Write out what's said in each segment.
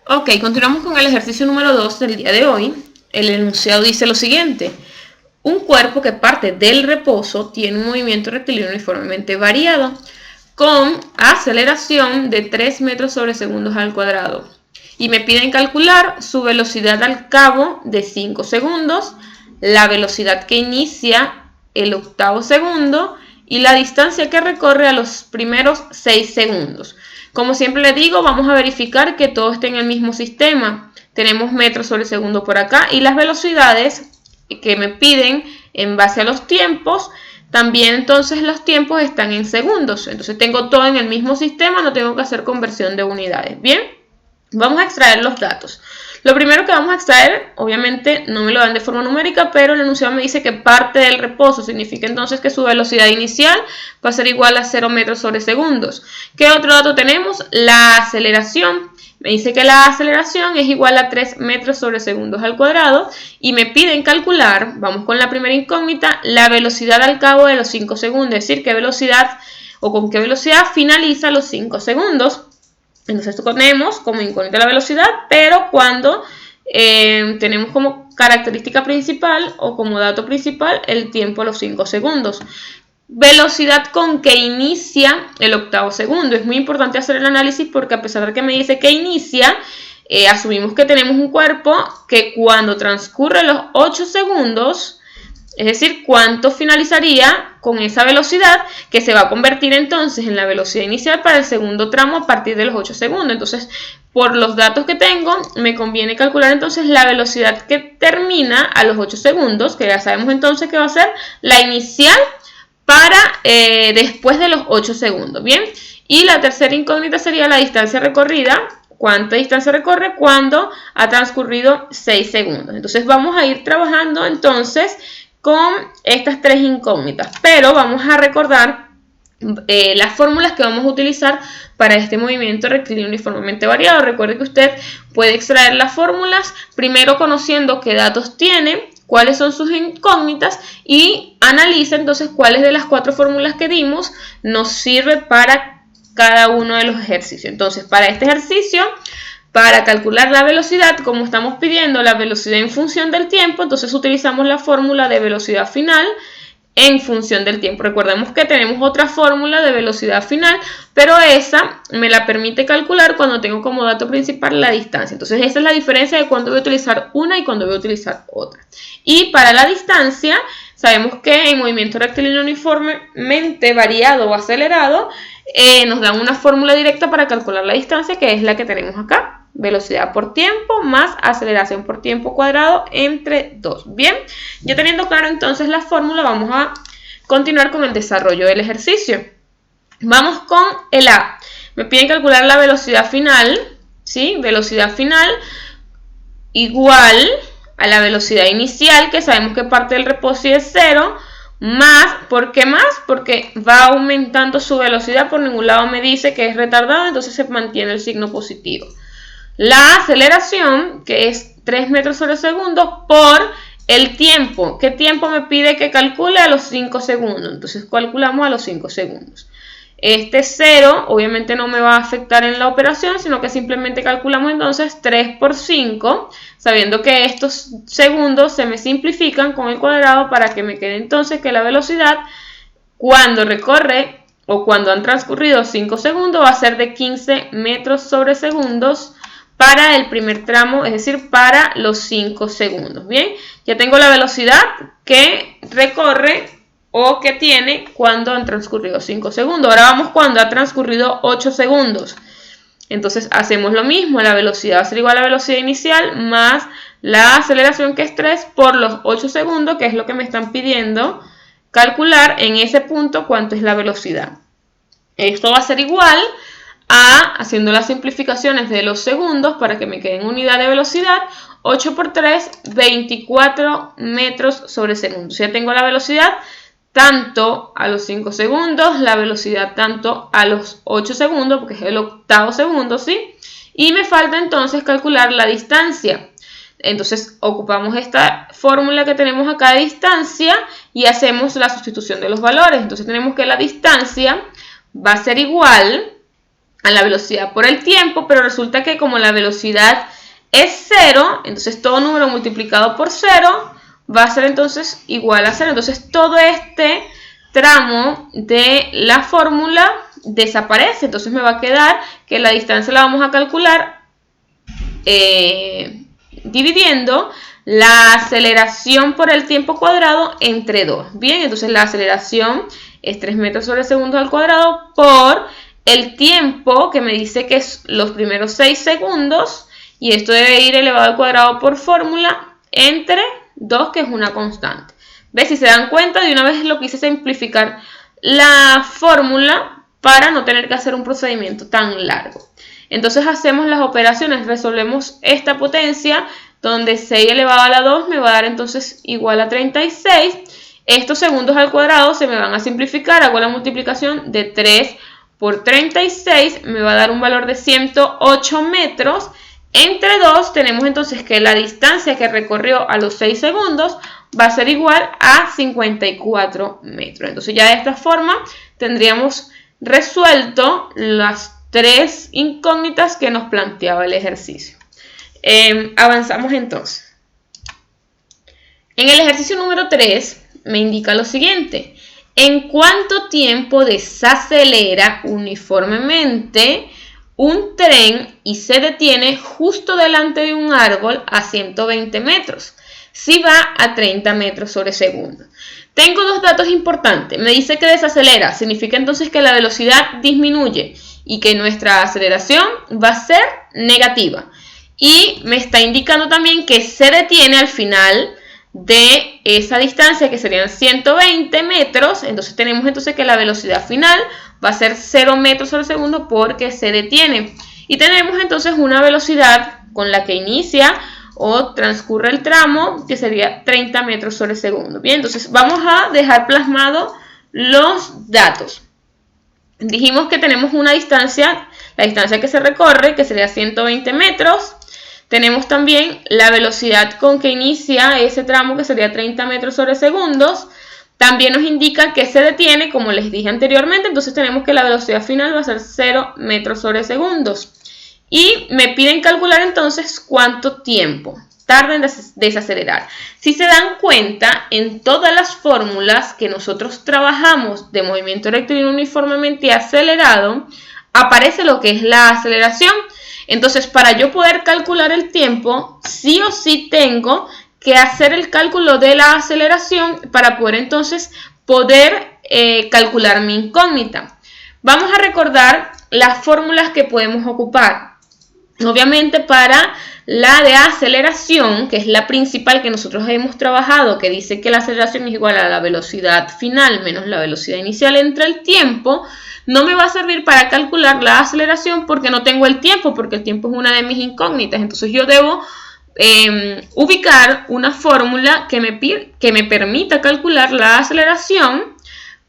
Ok, continuamos con el ejercicio número 2 del día de hoy. El enunciado dice lo siguiente. Un cuerpo que parte del reposo tiene un movimiento rectilíneo uniformemente variado con aceleración de 3 metros sobre segundos al cuadrado. Y me piden calcular su velocidad al cabo de 5 segundos, la velocidad que inicia el octavo segundo y la distancia que recorre a los primeros 6 segundos. Como siempre le digo, vamos a verificar que todo esté en el mismo sistema. Tenemos metros sobre segundo por acá y las velocidades que me piden en base a los tiempos, también entonces los tiempos están en segundos. Entonces tengo todo en el mismo sistema, no tengo que hacer conversión de unidades. Bien, vamos a extraer los datos. Lo primero que vamos a extraer, obviamente no me lo dan de forma numérica, pero el enunciado me dice que parte del reposo, significa entonces que su velocidad inicial va a ser igual a 0 metros sobre segundos. ¿Qué otro dato tenemos? La aceleración. Me dice que la aceleración es igual a 3 metros sobre segundos al cuadrado y me piden calcular, vamos con la primera incógnita, la velocidad al cabo de los 5 segundos, es decir, qué velocidad o con qué velocidad finaliza los 5 segundos. Entonces tenemos como incógnita la velocidad, pero cuando tenemos como característica principal o como dato principal el tiempo a los 5 segundos. Velocidad con que inicia el octavo segundo. Es muy importante hacer el análisis porque a pesar de que me dice que inicia, asumimos que tenemos un cuerpo que cuando transcurre los 8 segundos, es decir, cuánto finalizaría con esa velocidad que se va a convertir entonces en la velocidad inicial para el segundo tramo a partir de los 8 segundos. Entonces, por los datos que tengo, me conviene calcular entonces la velocidad que termina a los 8 segundos, que ya sabemos entonces que va a ser la inicial para después de los 8 segundos. Bien, y la tercera incógnita sería la distancia recorrida. ¿Cuánta distancia recorre cuando ha transcurrido 6 segundos? Entonces vamos a ir trabajando entonces con estas tres incógnitas, pero vamos a recordar las fórmulas que vamos a utilizar para este movimiento rectilíneo uniformemente variado. Recuerde que usted puede extraer las fórmulas primero conociendo qué datos tiene, cuáles son sus incógnitas y analiza entonces cuáles de las 4 fórmulas que dimos nos sirve para cada uno de los ejercicios. Entonces, para este ejercicio, para calcular la velocidad, como estamos pidiendo la velocidad en función del tiempo, entonces utilizamos la fórmula de velocidad final en función del tiempo. Recordemos que tenemos otra fórmula de velocidad final, pero esa me la permite calcular cuando tengo como dato principal la distancia. Entonces esa es la diferencia de cuándo voy a utilizar una y cuándo voy a utilizar otra. Y para la distancia, sabemos que en movimiento rectilíneo uniformemente variado o acelerado, nos dan una fórmula directa para calcular la distancia, que es la que tenemos acá. Velocidad por tiempo más aceleración por tiempo cuadrado entre 2. Bien, ya teniendo claro entonces la fórmula, vamos a continuar con el desarrollo del ejercicio. Vamos con el A. Me piden calcular la velocidad final, ¿sí? Velocidad final igual a la velocidad inicial, que sabemos que parte del reposo es 0, más, ¿por qué más? Porque va aumentando su velocidad, por ningún lado me dice que es retardado, entonces se mantiene el signo positivo. La aceleración, que es 3 metros sobre segundo, por el tiempo. ¿Qué tiempo me pide que calcule? A los 5 segundos. Entonces calculamos a los 5 segundos. Este 0 obviamente no me va a afectar en la operación, sino que simplemente calculamos entonces 3 por 5, sabiendo que estos segundos se me simplifican con el cuadrado para que me quede entonces que la velocidad cuando recorre o cuando han transcurrido 5 segundos va a ser de 15 metros sobre segundos para el primer tramo, es decir, para los 5 segundos. Bien, ya tengo la velocidad que recorre o que tiene cuando han transcurrido 5 segundos. Ahora vamos cuando ha transcurrido 8 segundos. Entonces hacemos lo mismo, la velocidad va a ser igual a la velocidad inicial más la aceleración, que es 3 por los 8 segundos, que es lo que me están pidiendo calcular en ese punto cuánto es la velocidad. Esto va a ser igual a, haciendo las simplificaciones de los segundos para que me quede en unidad de velocidad, 8 por 3, 24 metros sobre segundo. Ya tengo la velocidad tanto a los 5 segundos, la velocidad tanto a los 8 segundos, porque es el octavo segundo, ¿sí? Y me falta entonces calcular la distancia. Entonces ocupamos esta fórmula que tenemos acá de distancia y hacemos la sustitución de los valores. Entonces tenemos que la distancia va a ser igual a la velocidad por el tiempo, pero resulta que como la velocidad es 0, entonces todo número multiplicado por 0 va a ser entonces igual a 0. Entonces todo este tramo de la fórmula desaparece. Entonces me va a quedar que la distancia la vamos a calcular dividiendo la aceleración por el tiempo cuadrado entre 2. Bien, entonces la aceleración es 3 metros sobre segundo al cuadrado por el tiempo que me dice que es los primeros 6 segundos. Y esto debe ir elevado al cuadrado por fórmula entre 2, que es una constante. ¿Ves? Si se dan cuenta, de una vez lo que hice es simplificar la fórmula para no tener que hacer un procedimiento tan largo. Entonces hacemos las operaciones, resolvemos esta potencia, donde 6 elevado a la 2 me va a dar entonces igual a 36. Estos segundos al cuadrado se me van a simplificar, hago la multiplicación de 3 por 36, me va a dar un valor de 108 metros. Entre 2 tenemos entonces que la distancia que recorrió a los 6 segundos va a ser igual a 54 metros. Entonces ya de esta forma tendríamos resuelto las 3 incógnitas que nos planteaba el ejercicio. Avanzamos entonces. En el ejercicio número 3 me indica lo siguiente. ¿En cuánto tiempo desacelera uniformemente un tren y se detiene justo delante de un árbol a 120 metros? Si va a 30 metros sobre segundo. Tengo dos datos importantes. Me dice que desacelera, significa entonces que la velocidad disminuye y que nuestra aceleración va a ser negativa. Y me está indicando también que se detiene al final de esa distancia, que serían 120 metros. Entonces tenemos entonces que la velocidad final va a ser 0 metros sobre segundo porque se detiene. Y tenemos entonces una velocidad con la que inicia o transcurre el tramo, que sería 30 metros sobre segundo. Bien, entonces vamos a dejar plasmados los datos. Dijimos que tenemos una distancia, la distancia que se recorre, que sería 120 metros. Tenemos también la velocidad con que inicia ese tramo, que sería 30 metros sobre segundos. También nos indica que se detiene, como les dije anteriormente. Entonces tenemos que la velocidad final va a ser 0 metros sobre segundos. Y me piden calcular entonces cuánto tiempo tarda en desacelerar. Si se dan cuenta, en todas las fórmulas que nosotros trabajamos de movimiento rectilíneo uniformemente acelerado, aparece lo que es la aceleración. Entonces, para yo poder calcular el tiempo, sí o sí tengo que hacer el cálculo de la aceleración para poder entonces calcular mi incógnita. Vamos a recordar las fórmulas que podemos ocupar. Obviamente para la de aceleración, que es la principal que nosotros hemos trabajado, que dice que la aceleración es igual a la velocidad final menos la velocidad inicial entre el tiempo, no me va a servir para calcular la aceleración porque no tengo el tiempo, porque el tiempo es una de mis incógnitas. Entonces yo debo ubicar una fórmula que me permita calcular la aceleración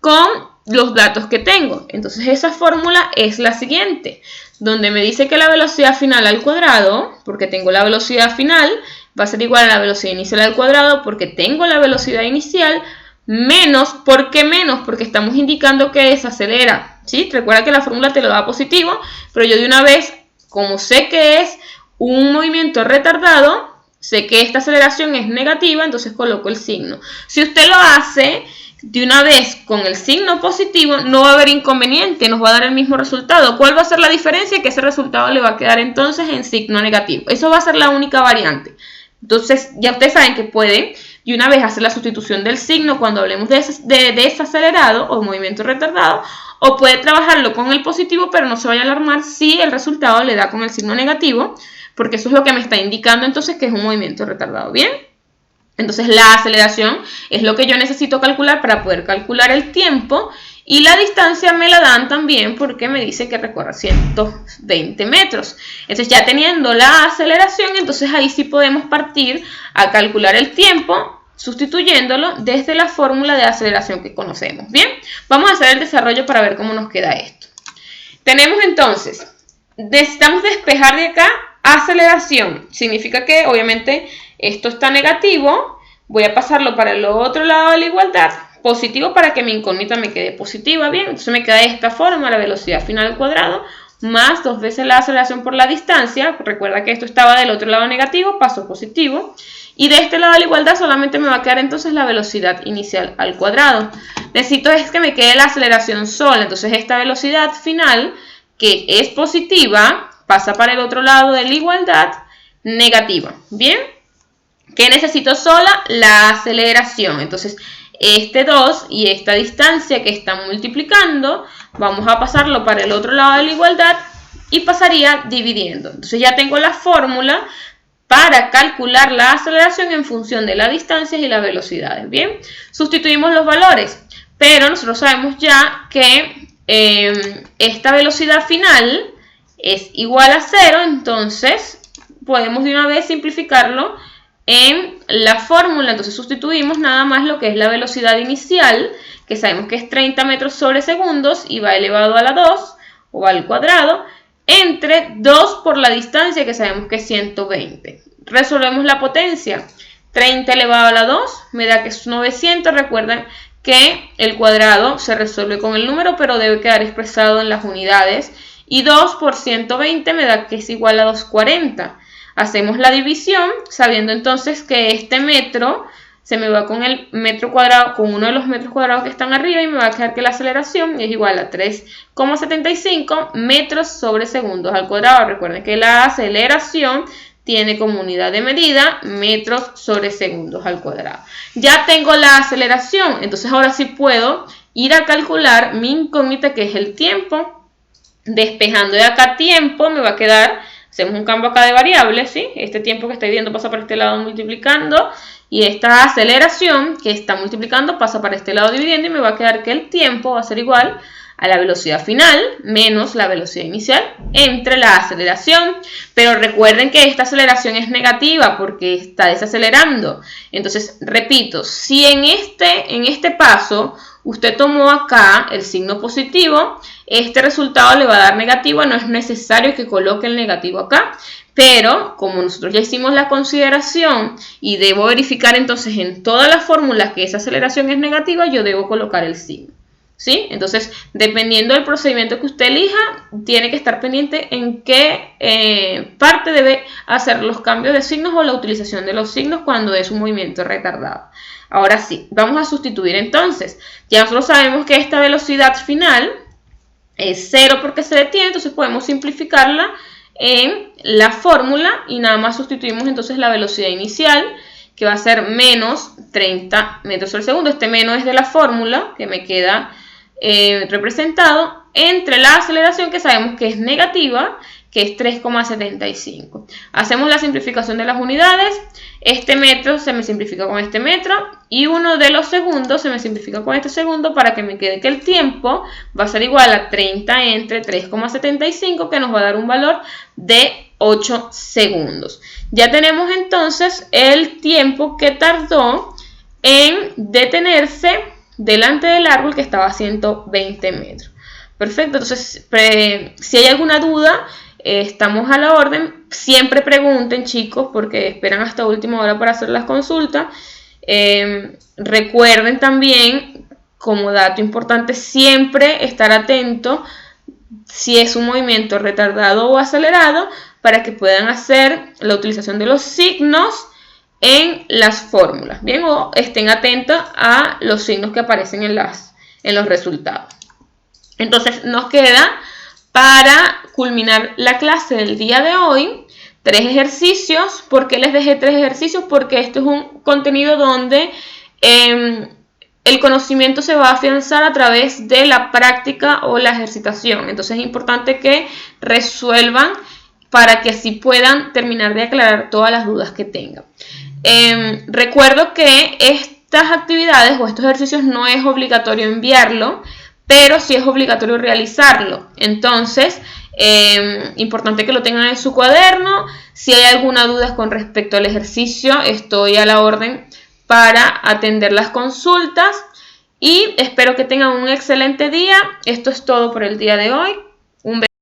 con los datos que tengo. Entonces esa fórmula es la siguiente, donde me dice que la velocidad final al cuadrado, porque tengo la velocidad final, va a ser igual a la velocidad inicial al cuadrado, porque tengo la velocidad inicial, menos, ¿por qué menos? Porque estamos indicando que desacelera, ¿sí? Recuerda que la fórmula te lo da positivo, pero yo de una vez, como sé que es un movimiento retardado, sé que esta aceleración es negativa, entonces coloco el signo. Si usted lo hace de una vez con el signo positivo, no va a haber inconveniente, nos va a dar el mismo resultado. ¿Cuál va a ser la diferencia? Que ese resultado le va a quedar entonces en signo negativo. Eso va a ser la única variante. Entonces, ya ustedes saben que pueden de una vez hacer la sustitución del signo cuando hablemos de desacelerado o movimiento retardado, o puede trabajarlo con el positivo, pero no se vaya a alarmar si el resultado le da con el signo negativo, porque eso es lo que me está indicando entonces que es un movimiento retardado. ¿Bien? Entonces la aceleración es lo que yo necesito calcular para poder calcular el tiempo, y la distancia me la dan también porque me dice que recorre 120 metros. Entonces ya teniendo la aceleración, entonces ahí sí podemos partir a calcular el tiempo sustituyéndolo desde la fórmula de aceleración que conocemos. Bien, vamos a hacer el desarrollo para ver cómo nos queda esto. Tenemos entonces, necesitamos despejar de acá aceleración. Significa que obviamente esto está negativo, voy a pasarlo para el otro lado de la igualdad, positivo para que mi incógnita me quede positiva. Bien, entonces me queda de esta forma la velocidad final al cuadrado más 2 veces la aceleración por la distancia. Recuerda que esto estaba del otro lado negativo, pasó positivo. Y de este lado de la igualdad solamente me va a quedar entonces la velocidad inicial al cuadrado. Necesito es que me quede la aceleración sola. Entonces esta velocidad final, que es positiva, pasa para el otro lado de la igualdad negativa. ¿Bien? ¿Qué necesito sola? La aceleración. Entonces este 2 y esta distancia que están multiplicando, vamos a pasarlo para el otro lado de la igualdad y pasaría dividiendo. Entonces ya tengo la fórmula para calcular la aceleración en función de las distancias y las velocidades. Bien, sustituimos los valores, pero nosotros sabemos ya que esta velocidad final es igual a 0, entonces podemos de una vez simplificarlo en la fórmula. Entonces sustituimos nada más lo que es la velocidad inicial, que sabemos que es 30 metros sobre segundos y va elevado a la 2 o al cuadrado, entre 2 por la distancia, que sabemos que es 120. Resolvemos la potencia. 30 elevado a la 2 me da que es 900. Recuerden que el cuadrado se resuelve con el número, pero debe quedar expresado en las unidades. Y 2 por 120 me da que es igual a 240. Hacemos la división, sabiendo entonces que este metro se me va con el metro cuadrado, con uno de los metros cuadrados que están arriba, y me va a quedar que la aceleración es igual a 3,75 metros sobre segundos al cuadrado. Recuerden que la aceleración tiene como unidad de medida metros sobre segundos al cuadrado. Ya tengo la aceleración, entonces ahora sí puedo ir a calcular mi incógnita, que es el tiempo. Despejando de acá tiempo, me va a quedar, hacemos un cambio acá de variables, ¿sí? Este tiempo que estoy viendo pasa para este lado multiplicando, y esta aceleración que está multiplicando pasa para este lado dividiendo, y me va a quedar que el tiempo va a ser igual a la velocidad final menos la velocidad inicial entre la aceleración. Pero recuerden que esta aceleración es negativa porque está desacelerando. Entonces, repito, si en este paso usted tomó acá el signo positivo, este resultado le va a dar negativo. No es necesario que coloque el negativo acá. Pero como nosotros ya hicimos la consideración y debo verificar entonces en todas las fórmulas que esa aceleración es negativa, yo debo colocar el signo. ¿Sí? Entonces, dependiendo del procedimiento que usted elija, tiene que estar pendiente en qué parte debe hacer los cambios de signos o la utilización de los signos cuando es un movimiento retardado. Ahora sí, vamos a sustituir entonces. Ya nosotros sabemos que esta velocidad final es 0 porque se detiene, entonces podemos simplificarla en la fórmula y nada más sustituimos entonces la velocidad inicial, que va a ser menos 30 metros sobre segundo. Este menos es de la fórmula que me queda representado entre la aceleración, que sabemos que es negativa, que es 3,75. Hacemos la simplificación de las unidades. Este metro se me simplifica con este metro y uno de los segundos se me simplifica con este segundo, para que me quede que el tiempo va a ser igual a 30 entre 3,75, que nos va a dar un valor de 8 segundos. Ya tenemos entonces el tiempo que tardó en detenerse delante del árbol, que estaba a 120 metros. Perfecto, entonces si hay alguna duda, estamos a la orden. Siempre pregunten, chicos, porque esperan hasta última hora para hacer las consultas. Recuerden también, como dato importante, siempre estar atento si es un movimiento retardado o acelerado, para que puedan hacer la utilización de los signos en las fórmulas, bien, o estén atentos a los signos que aparecen en los resultados. Entonces nos queda, para culminar la clase del día de hoy, 3 ejercicios. ¿Por qué les dejé 3 ejercicios? Porque esto es un contenido donde el conocimiento se va a afianzar a través de la práctica o la ejercitación. Entonces es importante que resuelvan para que así puedan terminar de aclarar todas las dudas que tengan. Recuerdo que estas actividades o estos ejercicios no es obligatorio enviarlo, pero sí es obligatorio realizarlo. Entonces, importante que lo tengan en su cuaderno. Si hay alguna duda con respecto al ejercicio, estoy a la orden para atender las consultas. Y espero que tengan un excelente día. Esto es todo por el día de hoy. Un beso.